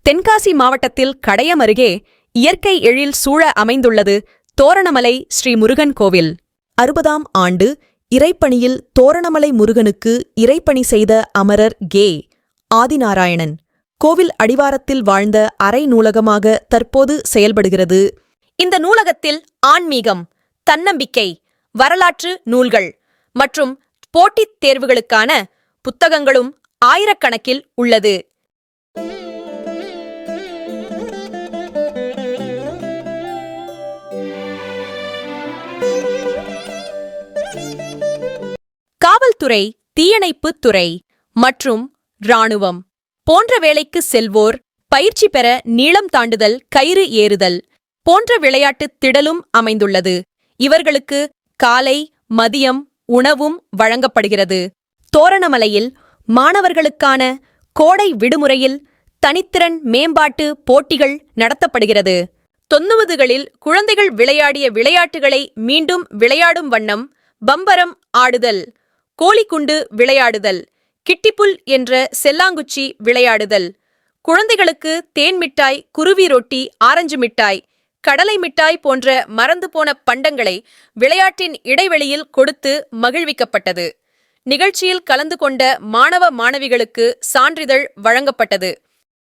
தென்காசி மாவட்டத்தில் கடையம் அருகே இயற்கை எழில் சூழ அமைந்துள்ளது தோரணமலை ஸ்ரீ முருகன் கோவில். 60ஆம் ஆண்டு இறைப்பணியில் தோரணமலை முருகனுக்கு இறைப்பணி செய்த அமரர் கே. ஆதிநாராயணன் கோவில் அடிவாரத்தில் வாழ்ந்த அறை நூலகமாக தற்போது செயல்படுகிறது. இந்த நூலகத்தில் ஆன்மீகம், தன்னம்பிக்கை, வரலாற்று நூல்கள் மற்றும் போட்டித் தேர்வுகளுக்கான புத்தகங்களும் ஆயிரக்கணக்கில் உள்ளது. காவல்துறை, தீயணைப்புத் துறை மற்றும் இராணுவம் போன்ற வேலைக்கு செல்வோர் பயிற்சி பெற நீளம் தாண்டுதல், கயிறு ஏறுதல் போன்ற விளையாட்டுத் திடலும் அமைந்துள்ளது. இவர்களுக்கு காலை, மதியம் உணவும் வழங்கப்படுகிறது. தோரணமலையில் மாணவர்களுக்கான கோடை விடுமுறையில் தனித்திறன் மேம்பாட்டு போட்டிகள் நடத்தப்படுகிறது. 90களில் குழந்தைகள் விளையாடிய விளையாட்டுகளை மீண்டும் விளையாடும் வண்ணம் பம்பரம் ஆடுதல், கோலிக்குண்டு விளையாடுதல், கிட்டிப்புல் என்ற செல்லாங்குச்சி விளையாடுதல், குழந்தைகளுக்கு தேன் மிட்டாய், குருவி ரொட்டி, ஆரஞ்சு மிட்டாய், கடலை மிட்டாய் போன்ற மறந்து போன பண்டங்களை விளையாட்டின் இடைவெளியில் கொடுத்து மகிழ்விக்கப்பட்டது. நிகழ்ச்சியில் கலந்து கொண்ட மாணவ மாணவிகளுக்கு சான்றிதழ் வழங்கப்பட்டது.